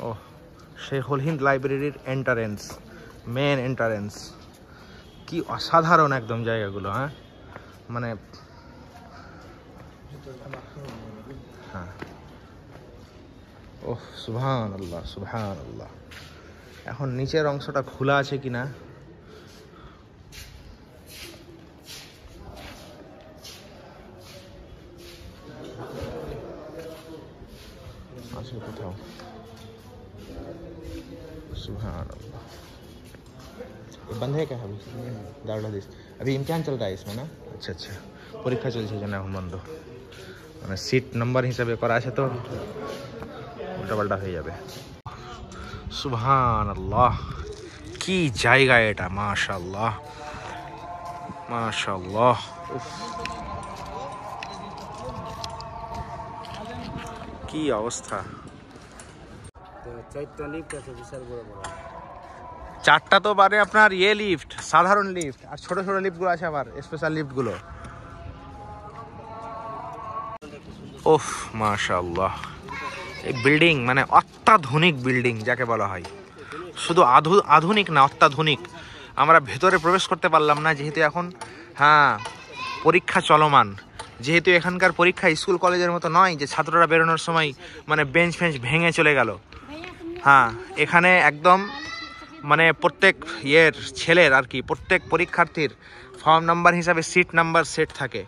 ও শেখুল হিন্দ লাইব্রেরির entrance, main entrance. কি অসাধারণ একদম জায়গাগুলো, হ্যাঁ মানে হ্যাঁ। ওহ সুবহানাল্লাহ সুবহানাল্লাহ। এখন নিচের অংশটা খোলা আছে কিনা আছে কোথাও। सुबहानअल्लाह। ये बंद है क्या अभी? दारुल हदीस अभी इम्तिहान चल रहा है इसमें ना? अच्छा अच्छा, পরীক্ষা চলছে জন্য এখন বন্ধ। মানে সিট নাম্বার হিসাবে করা আছে তো উল্টাপাল্টা হয়ে যাবে। সুবহানাল্লাহ, কি জায়গা এটা, মাশাআল্লাহ মাশাআল্লাহ। কি অবস্থা। চারটা তো বারে আপনার ইয়ে লিফট, সাধারণ লিফট, আর ছোট ছোট লিফটগুলো আছে আবার স্পেশাল লিফটগুলো। ওহ মাশাআল্লাহ, এই বিল্ডিং মানে অত্যাধুনিক বিল্ডিং যাকে বলা হয়। শুধু আধুনিক না, অত্যাধুনিক। আমরা ভেতরে প্রবেশ করতে পারলাম না যেহেতু এখন হ্যাঁ পরীক্ষা চলমান। যেহেতু এখানকার পরীক্ষা স্কুল কলেজের মতো নয় যে ছাত্ররা বেরোনোর সময় মানে বেঞ্চ ফেঞ্চ ভেঙে চলে গেল। হ্যাঁ এখানে একদম মানে প্রত্যেক ইয়ের ছেলের আর কি, প্রত্যেক পরীক্ষার্থীর ফর্ম নাম্বার হিসাবে সিট নাম্বার সেট থাকে।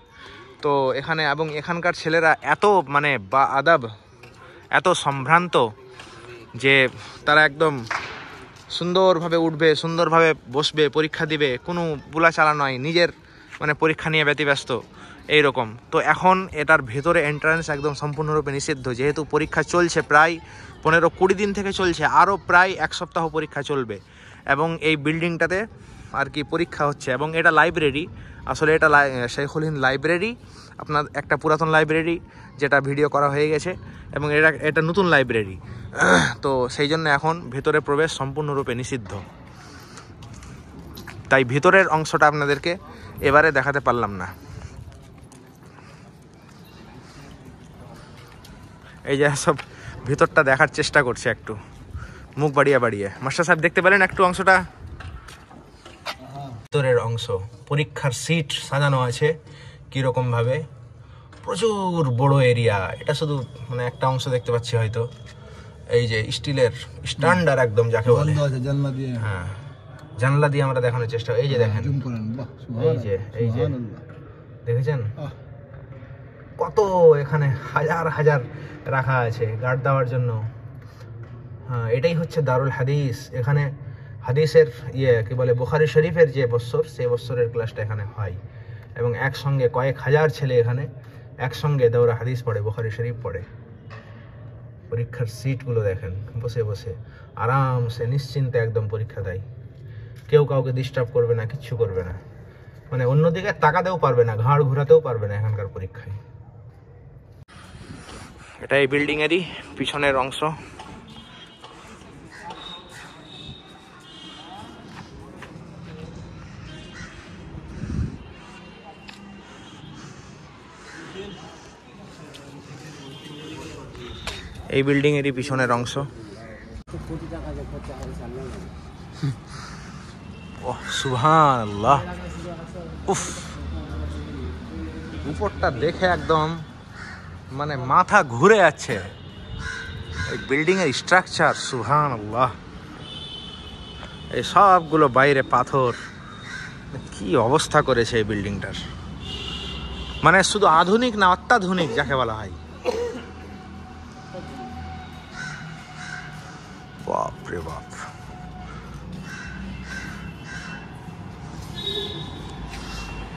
তো এখানে এবং এখানকার ছেলেরা এত মানে বা আদাব, এত সম্ভ্রান্ত যে তারা একদম সুন্দরভাবে উঠবে, সুন্দরভাবে বসবে, পরীক্ষা দিবে, কোনো বুলা চালা নয়, নিজের মানে পরীক্ষা নিয়ে ব্যতিব্যস্ত এইরকম। তো এখন এটার ভেতরে এন্ট্রান্স একদম সম্পূর্ণরূপে নিষিদ্ধ, যেহেতু পরীক্ষা চলছে প্রায় 15-20 দিন থেকে চলছে, আরও প্রায় 1 সপ্তাহ পরীক্ষা চলবে। এবং এই বিল্ডিংটাতে আর কি পরীক্ষা হচ্ছে। এবং এটা লাইব্রেরি, আসলে এটা শেখুল হিন্দ লাইব্রেরি, আপনার একটা পুরাতন লাইব্রেরি যেটা ভিডিও করা হয়ে গেছে, এবং এটা নতুন লাইব্রেরি। তো সেই জন্য এখন ভেতরে প্রবেশ সম্পূর্ণরূপে নিষিদ্ধ, তাই ভিতরের অংশটা আপনাদেরকে এবারে দেখাতে পারলাম না। এই যে সব ভিতরটা দেখার চেষ্টা করছে একটু মুখ বাড়িয়ে বাড়িয়ে। মাস্টার সাহেব দেখতে পেলেন একটু অংশটা? ভিতরের অংশ, পরীক্ষার সিট সাজানো আছে কীরকম ভাবে, প্রচুর বড় এরিয়া। এটা শুধু মানে একটা অংশ দেখতে পাচ্ছি হয়তো। এই যে স্টিলের স্ট্যান্ডার্ড একদম যাকে বলে, হ্যাঁ জানলা দিয়ে আমরা দেখানোর চেষ্টা। এই যে দেখেন, এই যে দেখেছেন কত এখানে হাজার হাজার রাখা আছে গার্ড দেওয়ার জন্য। হ্যাঁ এটাই হচ্ছে দারুল হাদিস। এখানে হাদিসের কি বলে বুখারী শরীফের যে বৎসর, সেই বৎসরের ক্লাসটা এখানে হয়, এবং একসঙ্গে কয়েক হাজার ছেলে এখানে একসঙ্গে দাওরা হাদিস পড়ে, বুখারী শরীফ পড়ে। পরীক্ষার সিটগুলো দেখেন, বসে বসে আরামসে নিশ্চিন্তে একদম পরীক্ষা দেয়, কেউ কাউকে ডিস্টার্ব করবে না, কিচ্ছু করবে না, মানে অন্যদিকে তাকাতেও পারবে না, ঘাড় ঘোরাতেও পারবে না এখানকার পরীক্ষায়। এটা এই বিল্ডিংয়েরই পিছনের অংশ। এই বিল্ডিংয়েরই পিছনের অংশ। ওহ সুবহানাল্লাহ, উফ উপরটা দেখে একদম মানে মাথা ঘুরে যাচ্ছে। এই বিল্ডিংয়ের স্ট্রাকচার সুবহানাল্লাহ, এই সবগুলো বাইরে পাথর, কি অবস্থা করেছে এই বিল্ডিংটার। মানে শুধু আধুনিক না, অত্যাধুনিক যাকে বলা হয়। বাপ রে বাপ।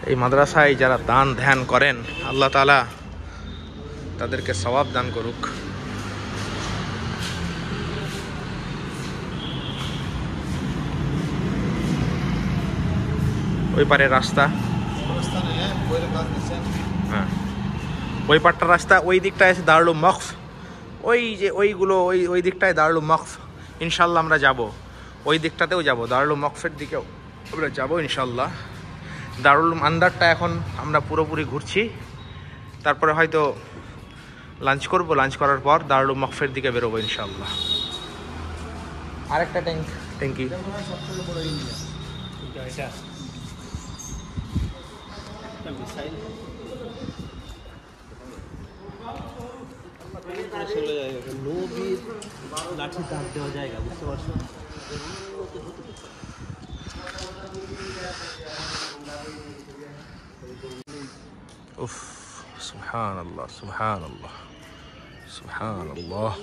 এই মাদ্রাসায় যারা দান ধ্যান করেন, আল্লাহ তাআলা তাদেরকে সওয়াব দান করুক। ওই পারে রাস্তা, হ্যাঁ ওই পাটটা রাস্তা, ওই দিকটায় আছে দারুল মকফ। ওই যে ওইগুলো ওই দিকটায় দারুল মকফ। ইনশাল্লাহ আমরা যাব, ওই দিকটাতেও যাব, দারুল মকফের দিকেও আমরা যাব ইনশাল্লাহ। দারুল মান্দারটা এখন আমরা পুরোপুরি ঘুরছি, তারপরে হয়তো লাঞ্চ করব, লাঞ্চ করার পর দারুল মকফের দিকে বেরোবো ইনশাল্লাহ। আরেকটা ট্যাঙ্কি। লাঠি দাগ দেওয়া জায়গা, বুঝতে পারছো? উফ, সুবহানাল্লাহ সুবহানাল্লাহ সুবহানাল্লাহ।